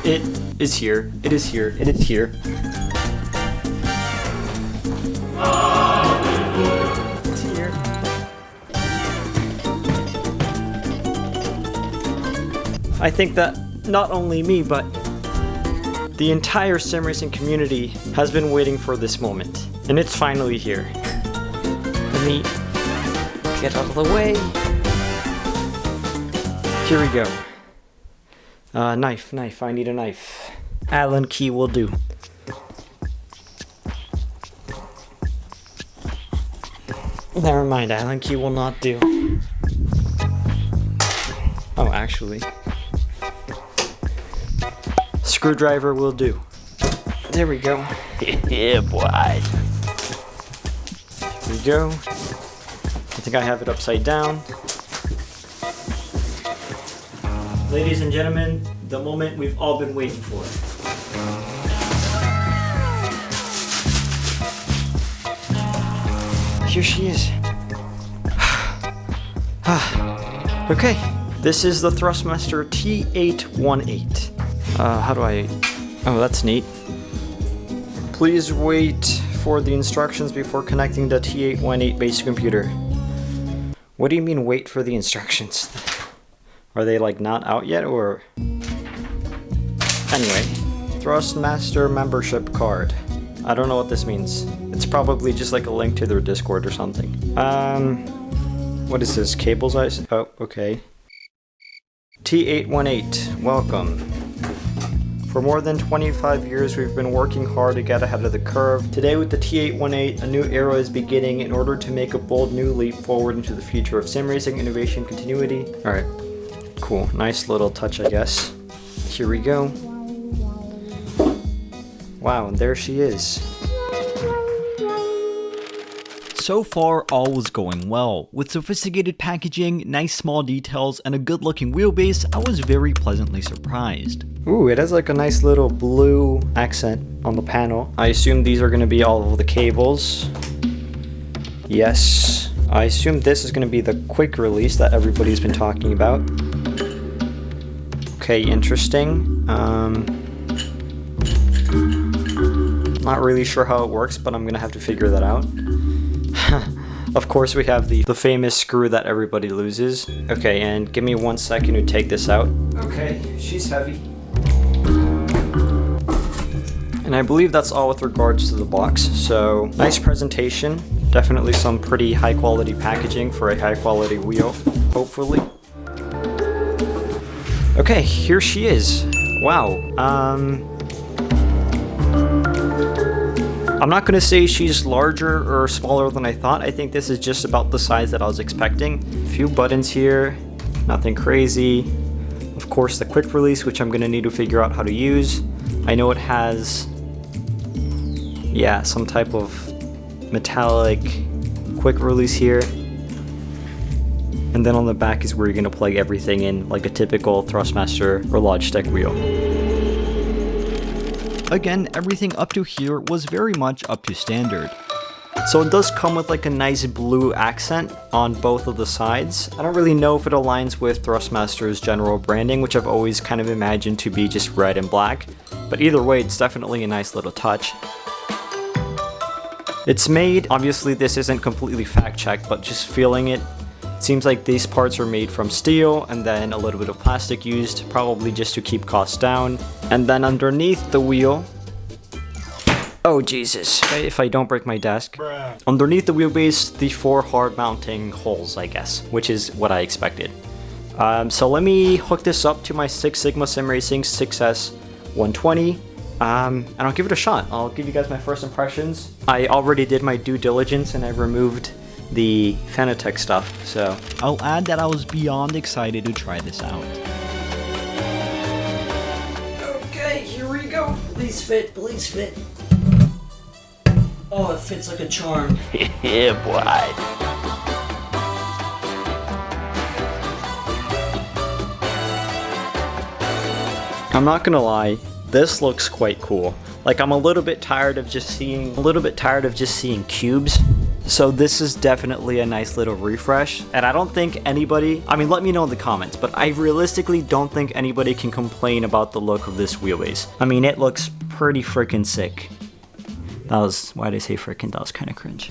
It is here. It is here. It is here. It's here. I think that not only me, but the entire sim racing community has been waiting for this moment. And it's finally here. Let me get out of the way. Here we go. Knife. I need a knife. Allen key will do. Never mind, Allen key will not do. Oh, actually. Screwdriver will do. There we go. Yeah, boy. Here we go. I think I have it upside down. Ladies and gentlemen, the moment we've all been waiting for. Here she is. Okay, this is the Thrustmaster T818. How do I... Oh, that's neat. Please wait for the instructions before connecting the T818 base computer. What do you mean wait for the instructions? Are they like not out yet or? Anyway, Thrustmaster membership card. I don't know what this means. It's probably just like a link to their Discord or something. What is this? Cables oh, okay. T818, welcome. For more than 25 years, we've been working hard to get ahead of the curve. Today with the T818, a new era is beginning in order to make a bold new leap forward into the future of sim racing, innovation, continuity. All right, cool, nice little touch, I guess. Here we go. Wow, and there she is. So far, all was going well. With sophisticated packaging, nice small details, and a good-looking wheelbase, I was very pleasantly surprised. Ooh, it has like a nice little blue accent on the panel. I assume these are going to be all of the cables. Yes. I assume this is going to be the quick release that everybody's been talking about. Okay, interesting. Not really sure how it works, but I'm going to have to figure that out. Of course, we have the famous screw that everybody loses. Okay, and give me 1 second to take this out. Okay, she's heavy. And I believe that's all with regards to the box. So, nice presentation. Definitely some pretty high quality packaging for a high quality wheel, hopefully. Okay, here she is. Wow. I'm not going to say she's larger or smaller than I thought. I think this is just about the size that I was expecting. A few buttons here, nothing crazy. Of course, the quick release, which I'm going to need to figure out how to use. I know it has, yeah, some type of metallic quick release here. And then on the back is where you're going to plug everything in like a typical Thrustmaster or Logitech wheel. Again, everything up to here was very much up to standard. So it does come with like a nice blue accent on both of the sides. I don't really know if it aligns with Thrustmaster's general branding, which I've always kind of imagined to be just red and black. But either way, it's definitely a nice little touch. It's made, obviously this isn't completely fact-checked, but just feeling it, seems like these parts are made from steel and then a little bit of plastic used, probably just to keep costs down. And then underneath the wheel, oh Jesus, if I don't break my desk. Bruh. Underneath the wheelbase, the 4 hard mounting holes, I guess, which is what I expected. So let me hook this up to my Six Sigma Sim Racing 6S 120. And I'll give it a shot. I'll give you guys my first impressions. I already did my due diligence and I removed the Fanatec stuff, so I'll add that I was beyond excited to try this out. Okay, here we go. Please fit, please fit. Oh, it fits like a charm. Yeah, boy. I'm not gonna lie, this looks quite cool. Like, I'm a little bit tired of just seeing cubes. So this is definitely a nice little refresh, and I don't think anybody, I mean, let me know in the comments, but I realistically don't think anybody can complain about the look of this wheelbase. I mean, it looks pretty freaking sick. Why did I say freaking? That was kind of cringe.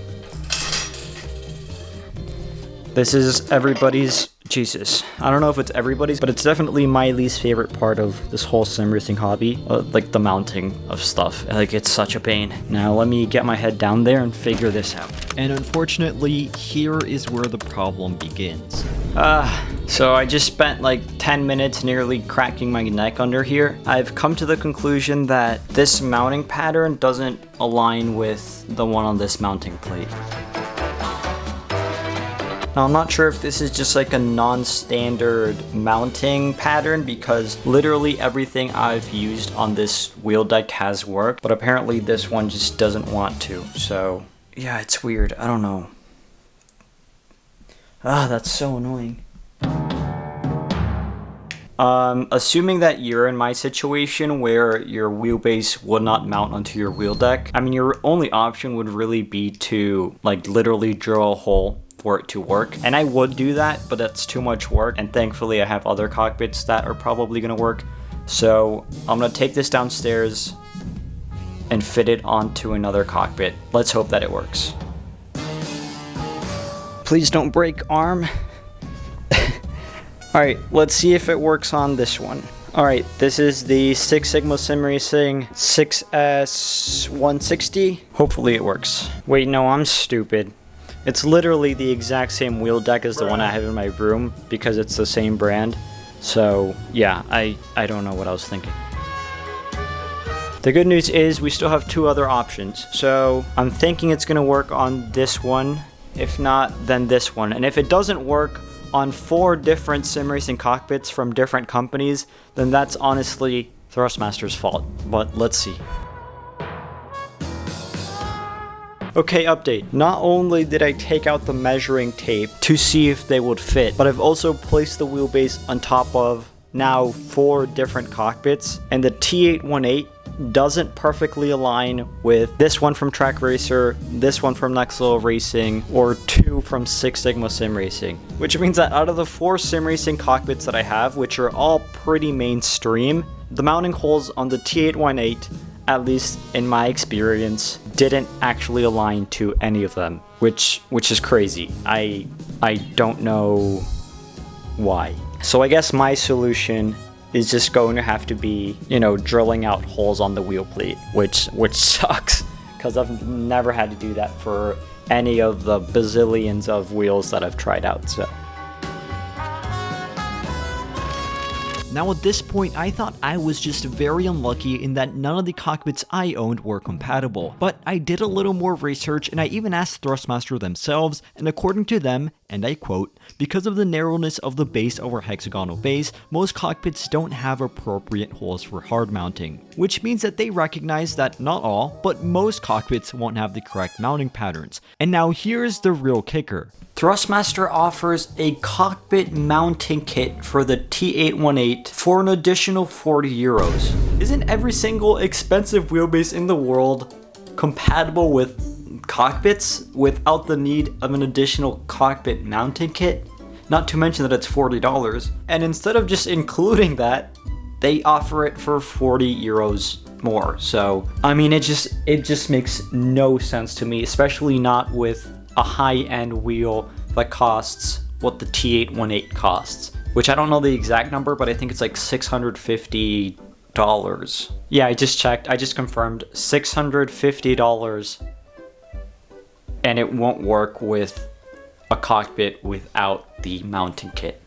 This is everybody's, Jesus, I don't know if it's everybody's, but it's definitely my least favorite part of this whole sim racing hobby, like the mounting of stuff. Like, it's such a pain. Now let me get my head down there and figure this out. And unfortunately, here is where the problem begins. So I just spent like 10 minutes nearly cracking my neck under here. I've come to the conclusion that this mounting pattern doesn't align with the one on this mounting plate. Now, I'm not sure if this is just like a non-standard mounting pattern, because literally everything I've used on this wheel deck has worked, but apparently this one just doesn't want to. So yeah, it's weird. I don't know. That's so annoying. Assuming that you're in my situation where your wheelbase would not mount onto your wheel deck, I mean, your only option would really be to like literally drill a hole for it to work. And I would do that, but that's too much work. And thankfully I have other cockpits that are probably gonna work. So I'm gonna take this downstairs and fit it onto another cockpit. Let's hope that it works. Please don't break, arm. Alright, let's see if it works on this one. Alright, this is the Six Sigma Sim Racing 6S160. Hopefully it works. Wait, no, I'm stupid. It's literally the exact same wheel deck as the one I have in my room because it's the same brand. So yeah, I don't know what I was thinking. The good news is we still have two other options. So I'm thinking it's gonna work on this one. If not, then this one. And if it doesn't work on 4 different sim racing cockpits from different companies, then that's honestly Thrustmaster's fault. But let's see. Okay, update. Not only did I take out the measuring tape to see if they would fit, but I've also placed the wheelbase on top of now 4 different cockpits, and the T818 doesn't perfectly align with this one from Trak Racer, this one from Next Level Racing, or 2 from Six Sigma Sim Racing. Which means that out of the 4 sim racing cockpits that I have, which are all pretty mainstream, the mounting holes on the T818, at least in my experience, didn't actually align to any of them, which is crazy. I don't know why. So I guess my solution is just going to have to be, you know, drilling out holes on the wheel plate, which sucks, because I've never had to do that for any of the bazillions of wheels that I've tried out, so. Now at this point, I thought I was just very unlucky in that none of the cockpits I owned were compatible, but I did a little more research and I even asked Thrustmaster themselves, and according to them, and I quote, "Because of the narrowness of the base over hexagonal base, most cockpits don't have appropriate holes for hard mounting," which means that they recognize that not all, but most cockpits won't have the correct mounting patterns. And now here's the real kicker. Thrustmaster offers a cockpit mounting kit for the T818 for an additional 40 euros. Isn't every single expensive wheelbase in the world compatible with cockpits without the need of an additional cockpit mounting kit? Not to mention that it's $40. And instead of just including that, they offer it for 40 euros more. So, I mean, it just makes no sense to me, especially not with a high-end wheel that costs what the T818 costs, which I don't know the exact number, but I think it's like $650. Yeah, I just checked, I just confirmed, $650, and it won't work with a cockpit without the mounting kit.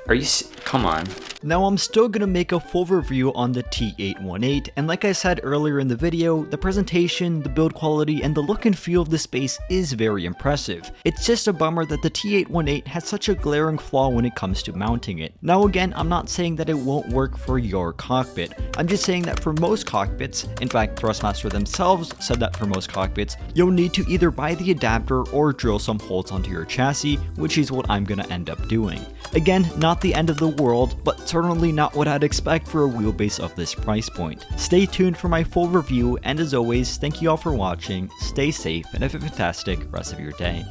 Are you come on. Now I'm still gonna make a full review on the T818, and like I said earlier in the video, the presentation, the build quality, and the look and feel of this base is very impressive. It's just a bummer that the T818 has such a glaring flaw when it comes to mounting it. Now again, I'm not saying that it won't work for your cockpit. I'm just saying that for most cockpits, in fact Thrustmaster themselves said that for most cockpits, you'll need to either buy the adapter or drill some holes onto your chassis, which is what I'm gonna end up doing. Again, not the end of the world, but certainly not what I'd expect for a wheelbase of this price point. Stay tuned for my full review, and as always, thank you all for watching, stay safe, and have a fantastic rest of your day.